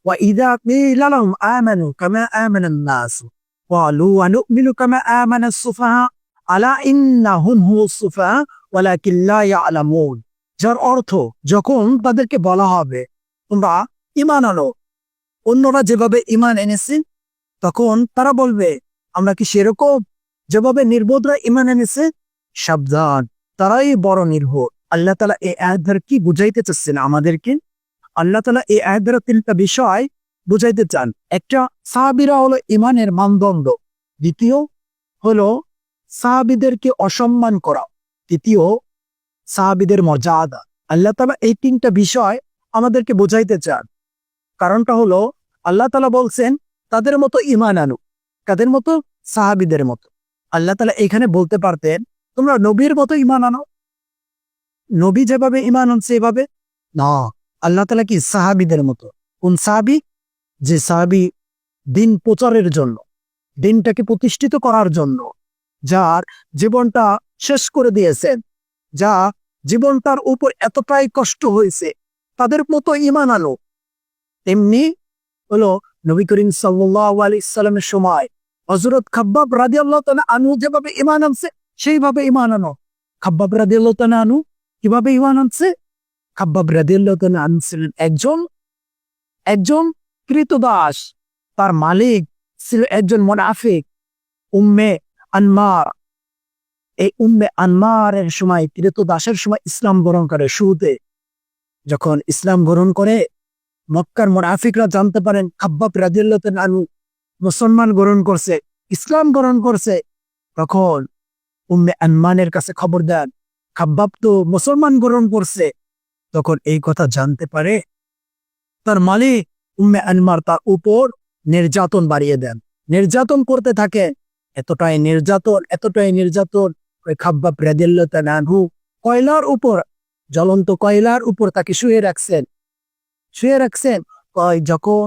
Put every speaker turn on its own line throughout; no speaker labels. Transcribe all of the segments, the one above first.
وإذا قيل لهم آمنوا كما آمن الناس قالوا ونؤمن كما آمن السفهاء ألا إنهم هم السفهاء ولكن لا يعلمون। যার অর্থ, যখন তাদেরকে বলা হবে তোমরা ঈমান আনো অন্যরা যেভাবে ঈমান এনেছে, তখন তারা বলবে আমরা কি সেরকম যেভাবে নির্বোধরা ঈমান এনেছে? সাবধান, তারাই বড় নির্বোধ। আল্লাহ তাআলা এই আয়াত দ্বারা কি বুঝাইতে চাচ্ছেন আমাদেরকে? আল্লাহ তাআলা এই আয়াত দ্বারা তিনটা বিষয় বুঝাইতে চান। একটা, সাহাবীরা হলো ঈমানের মানদণ্ড। দ্বিতীয় হলো সাহাবীদেরকে অসম্মান করা। তৃতীয়, সাহাবীদের মর্যাদা। আল্লাহ তাআলা এই তিনটা বিষয় আমাদেরকে বোঝাইতে চান। কারণটা হলো আল্লাহ তাআলা বলছেন তাদের মতো ঈমান আনো। কাদের মতো? সাহাবীদের মতো। আল্লাহ তাআলা এখানে বলতে পারতেন তোমরা নবীর মতো ঈমান আনো, নবী যেভাবে ঈমান আনছে এভাবে না। আল্লাহ তাআলা কি সাহাবীদের মতো। কোন সাহাবী? যে সাহাবী দিন প্রচারের জন্য, দিনটাকে প্রতিষ্ঠিত করার জন্য যার জীবনটা শেষ করে দিয়েছেন, যা জীবনটার উপর এতটাই কষ্ট হয়েছে, তাদের মতো ঈমান আনো। তেমনি হলো নবী করিম সাল্লাল্লাহু আলাইহি সাল্লামের সময় হযরত খাব্বাব রাদিয়াল্লাহু তাআলা আনহু যেভাবে ঈমান আনছে সেইভাবে ঈমান আনো। খাব্বাব রাদিয়াল্লাহু তাআলা আনহু কিভাবে ঈমান আনছে? খাব্বাব রাদিয়াল্লাহু তাআলা আনহু ছিলেন একজন কৃতদাস। তার মালিক ছিল একজন মুনাফিক, উম্মে আনমার। এই উম্মে আনমারের সময়, কৃতদাসের সময় ইসলাম গ্রহণ করে। শুরুতে যখন ইসলাম গ্রহণ করে মক্কার মুনাফিকরা জানতে পারেন খাব্বাব রাদিয়াল্লাহু তাআলা আনহু মুসলমান গ্রহণ করছে, ইসলাম গ্রহণ করছে, তখন উম্মে আনমানের কাছে খবর দেন খাব্বাব তো মুসলমান গ্রহণ করছে। তখন এই কথা জানতে পারে তার মালিক উম্মে আনমার তার উপর নির্যাতন বাড়িয়ে দেন, নির্যাতন করতে থাকে। এতটাই নির্যাতন ওই খাব্বাব রাদিয়াল্লাহু তাআলা আনহু কয়লার উপর, জ্বলন্ত কয়লার উপর তাকে শুয়ে রাখছেন। যখন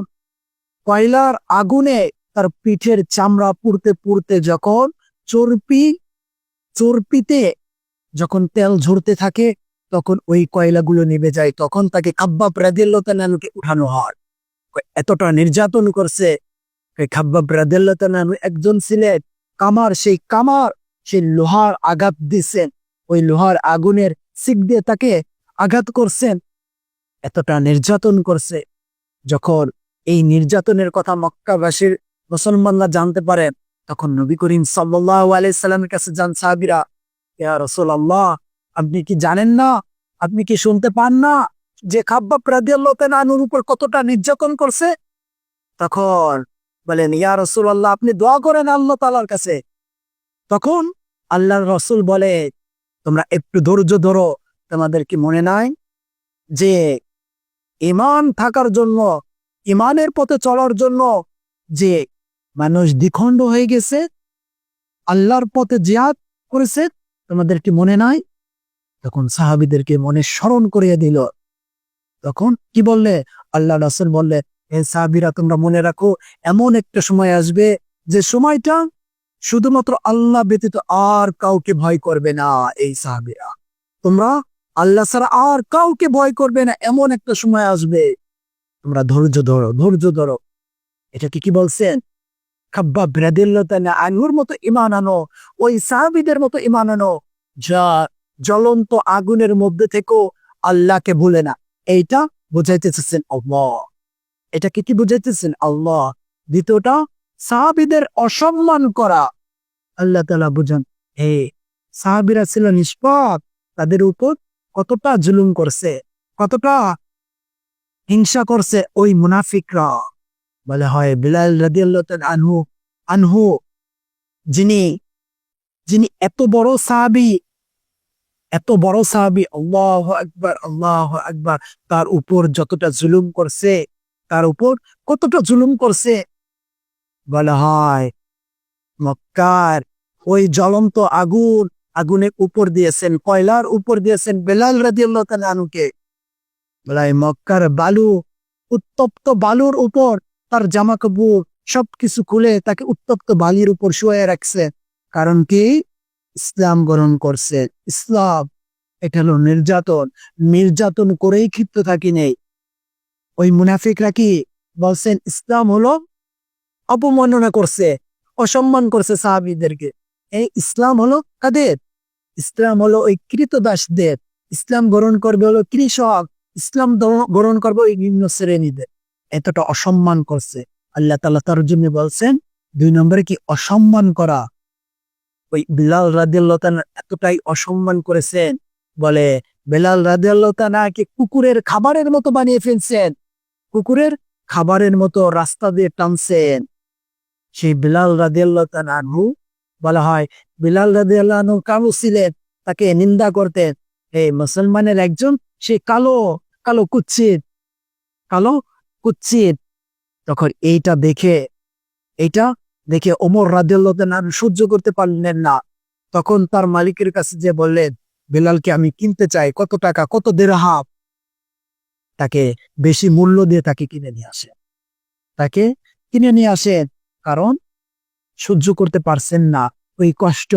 কয়লার আগুনে তার পিঠের চামড়া পুড়তে পুড়তে যখন চর্পিতে যখন তেল ঝরতে থাকে, তখন ওই কয়লাগুলো নিভে যায়। তখন তাকে খাব্বাব রাদিয়াল্লাহু তাআলা আনহুকে উঠানো হয়। এতটা নির্যাতন করছে। খাব্বাব রাদিয়াল্লাহু তাআলা আনহু একজন ছিলেন সেই লোহার আঘাত দিচ্ছেন, ওই লোহার আগুনের শিক দিয়ে তাকে আঘাত করছেন। এতটা নির্যাতন করছে। যখন এই নির্যাতনের কথা মক্কাবাসীর মুসলমানরা জানতে পারেন, তখন নবী করিম সাল্লাল্লাহু আলাইহি সাল্লামের কাছে যান সাহাবীরা, ইয়া রাসূলুল্লাহ, আপনি কি জানেন না, আপনি কি শুনতে পান না যে খাব্বাব রাদিয়াল্লাহু তাআলা আনহুর উপর কতটা নির্যাতন করছে? তখন বলেন, ইয়া রাসূলুল্লাহ, আপনি দোয়া করেন আল্লাহ তাআলার কাছে। তখন আল্লাহর রাসূল বলে, তোমরা একটু ধৈর্য ধরো। তোমাদের কি মনে নাই যে ঈমান থাকার জন্য, ঈমানের পথে চলার জন্য যে মানুষ দ্বিখণ্ড হয়ে গেছে, আল্লাহর পথে জিহাদ করেছে, তোমাদের কি মনে নাই? তখন সাহাবীদেরকে মনে স্মরণ করিয়ে দিল। তখন কি বললে? আল্লাহ রাসূল বললে, হে সাহাবীরা, তোমরা মনে রাখো এমন একটা সময় আসবে যে সময়টা শুধুমাত্র আল্লাহ ব্যতীত আর কাউকে ভয় করবে না। এই সাহাবীরা, তোমরা আল্লাহ ছাড়া আর কাউকে ভয় করবে না, এমন একটা সময় আসবে, তোমরা ধৈর্য ধরো। এটা কি বলছেন? খাব্বাব রাদিয়াল্লাহু তাআলা আনহুর মতো ঈমান আনো, ওই সাহাবীদের মতো ঈমান আনো যা জ্বলন্ত আগুনের মধ্যে থেকেও আল্লাহকে ভুলে না। এইটা বুঝাইতেছেন আল্লাহ। এটা কি বুঝাইতেছেন আল্লাহ। দ্বিতীয়টা, সাহাবীদের অসম্মান করা। আল্লাহ তাআলা বুঝান, হে সাহাবীরা ছিল নিষ্পাপ, তাদের উপর কতটা জুলুম করছে, কতটা হিংসা করছে ওই মুনাফিকরা। বলে হয় বিলাল রাদিয়াল্লাহু তাআলা আনহু যিনি এত বড় সাহাবী, আল্লাহু আকবার, তার উপর যতটা জুলুম করছে, তার উপর কতটা জুলুম করছে। বলা হয় মক্কার ওই জ্বলন্ত আগুনের উপর দিয়েছেন, কয়লার উপর দিয়েছেন বিলাল রাদিয়াল্লাহু তাআলা আনহুকে। বলা হয় মক্কার উত্তপ্ত বালুর উপর তার জামা কাপড় সবকিছু খুলে তাকে উত্তপ্ত বালির উপর শুয়ে রাখছে। কারণ কি? ইসলাম গ্রহণ করছে। ইসলাম এটা হলো নির্যাতন করেই ক্ষিপ্ত থাকি নেই। ওই মুনাফিকরা কি বলছেন ইসলাম হলো অবমাননা করছে, অসম্মান করছে সাহাবীদেরকে। এই ইসলাম হলো কাদের? ইসলাম হলো ওই কৃতদাসদের। ইসলাম গ্রহণ করবে হলো কৃষক। ইসলাম গ্রহণ করবে ওই নিম্ন শ্রেণীদের। এতটা অসম্মান করছে। আল্লাহ তাআলা তার জন্য বলছেন 2 নম্বরে কি অসম্মান করা। ওই বিলাল রাদিয়াল্লাহু তাআলা এতটাই অসম্মান করেছেন, বলে বেলাল রাদিয়াল্লাহু তাআলাকে কুকুরের খাবারের মতো বানিয়ে ফেলছেন। কুকুরের খাবারের মতো রাস্তা দিয়ে টানছেন। সেই বিলাল রাদিয়াল্লাহু তাআলা আনহু বলা হয়, বিলাল রাদিয়াল্লাহু আনহু কালো ছিলেন, তাকে নিন্দা করতেন। এই মুসলমানের একজন সে কালো, কালো কুৎসিত, কালো কুৎসিত। তখন এইটা দেখে ওমর রাদিয়াল্লাহু তাআলা আনহু সহ্য করতে পারলেন না। তখন তার মালিকের কাছে যে বললেন, বেলালকে আমি কিনতে চাই, কত টাকা, কত দিরহাম। তাকে বেশি মূল্য দিয়ে তাকে তাকে কিনে নিয়ে আসেন। কারণ সহ্য করতে পারছেন না ওই কষ্ট।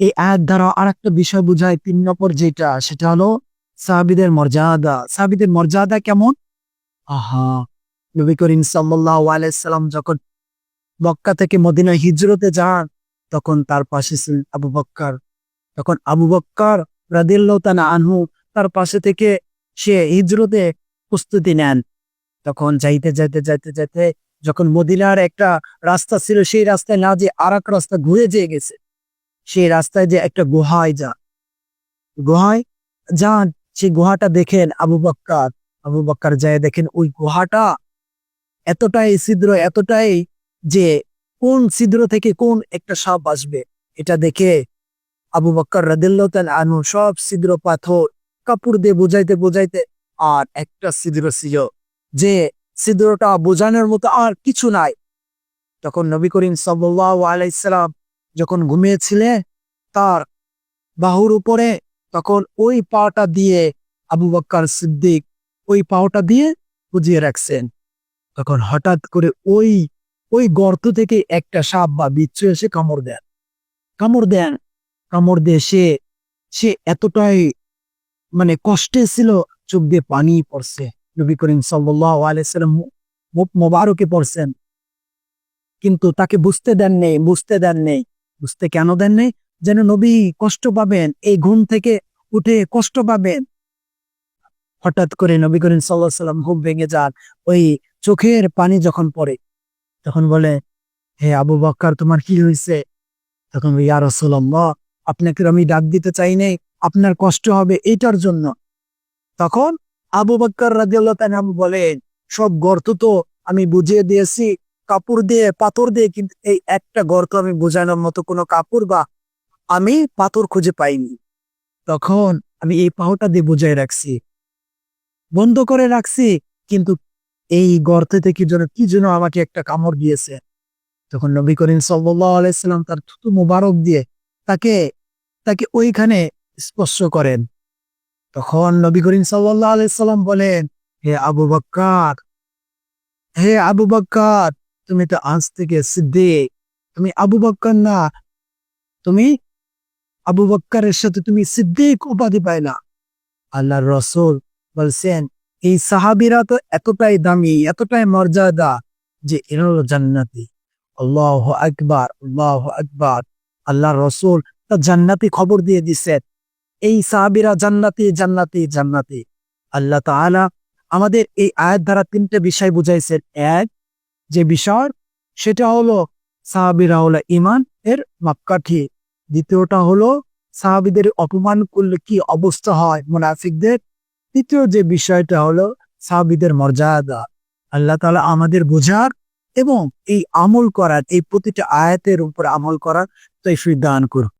এই আয়াত দ্বারা আরেকটা বিষয় বোঝায়, 3 নম্বর যেটা, সেটা হলো সাহাবীদের মর্যাদা। সাহাবীদের মর্যাদা কেমন? আহা, নবী করিম সাল্লাল্লাহু আলাইহি সাল্লাম যখন মক্কা থেকে মদিনায় হিজরতে যান, তখন তার পাশে ছিলেন আবু বকর। তখন আবু বকর রাদিয়াল্লাহু তাআলা আনহু তার পাশে থেকে সে হিজরতে প্রস্তুতি নেন। তখন যাইতে যখন মদিনার একটা রাস্তা ছিল, সেই রাস্তায় না যে আরেক রাস্তা ঘুরে যেয়ে গেছে, সেই রাস্তায় যে একটা গুহায় যান, সেই গুহাটা দেখেন আবু বকর যায় দেখেন ওই গুহাটা এতটাই ছিদ্র, এতটাই যে কোন ছিদ্র থেকে কোন একটা সাপ আসবে, এটা দেখে আবু বকর রাদিয়াল্লাহু তাআলা আনহু সব ছিদ্র পাথর কাপড় দিয়ে বোঝাইতে আর একটা ছিদ্র ছিল, যে ছিদ্রটা বোঝানোর মতো আর কিছু নাই। তখন নবী করিম সাল্লাল্লাহু আলাইহি সাল্লাম যখন ঘুমিয়েছিলেন তার বাহুর উপরে, তখন ওই পাটা দিয়ে আবু বকর সিদ্দিক ওই পাটা দিয়ে বুঝিয়ে রাখছেন। তখন হঠাৎ করে ওই ওই গর্ত থেকে একটা সাপ বা বিচ্ছু এসে কামড় দেন। কামড় দিয়ে সে এতটাই মানে কষ্টে ছিল, চোখ দিয়ে পানি পড়ছে। নবী করিম সাল্লাল্লাহু আলাইহি সাল্লাম মুখ মোবারকে পড়ছেন, কিন্তু তাকে বুঝতে দেন নেই। বুঝতে কেন দেন নেই? যেন নবী কষ্ট পাবেন, এই ঘুম থেকে উঠে কষ্ট পাবেন। হঠাৎ করে নবী করিম সাল্লাল্লাহু আলাইহি সাল্লাম ঘুম ভেঙে যান। ওই চোখের পানি যখন পড়ে, তখন বলে, হে আবু বকর, তোমার কি হয়েছে? তখন ইয়া রাসূলুল্লাহ, আপনাকে আমি ডাক দিতে চাই নাই, আপনার কষ্ট হবে এইটার জন্য। তখন আবু বকর রাদিয়াল্লাহু তাআলা বলেন, সব গর্ত তো আমি বুঝিয়ে দিয়েছি কাপড় দিয়ে, পাথর দিয়ে, কিন্তু এই একটা গর্ত আমি বোঝানোর মতো কোনো কাপড় বা আমি পাথর খুঁজে পাইনি। তখন আমি এই পাহটা দিয়ে বুঝাই রাখছি, বন্ধ করে রাখছি, কিন্তু এই গর্ত থেকে কি যেন আমাকে একটা কামড় দিয়েছে। তখন নবী করিম সাল্লাল্লাহু আলাইহি সাল্লাম তার থুতু মোবারক দিয়ে তাকে তাকে ওইখানে স্পর্শ করেন। তখন নবী করিম সাল্লাল্লাহু আলাইহি সাল্লাম বলেন, হে আবু বকর, হে আবু বকর, তুমি তো আজ থেকে সিদ্দিক, তুমি আবু বকর না, তুমি আবু বকরের সাথে তুমি সিদ্দিক উপাধি পাইলা। আল্লাহর রাসূল বলছেন, এই সাহাবীরা তো এতটাই দামি, এতটাই মর্যাদা, যে এরা হলো জান্নাতি। আল্লাহু আকবার, আল্লাহু আকবার। আল্লাহর রাসূল তা জান্নাতি খবর দিয়ে দিছেন, এই সাহাবীরা জান্নাতি, জান্নাতি, জান্নাতি। আল্লাহ তাআলা আমাদের এই আয়াত দ্বারা 3টে বিষয় বুঝাইছেন। এক, যে বিষয় সেটা হলো সাহাবীরা হলো ঈমান এর মাপকাঠি। দ্বিতীয়টা হলো সাহাবীদের অপমান করলে কি অবস্থা হয় মুনাফিকদের। তৃতীয় যে বিষয়টা হলো সাহাবীদের মর্যাদা। আল্লাহ তাআলা আমাদের বোঝার এবং এই আমল করার, এই প্রতিটা আয়াতের উপর আমল করার তৌফিক দান করুন।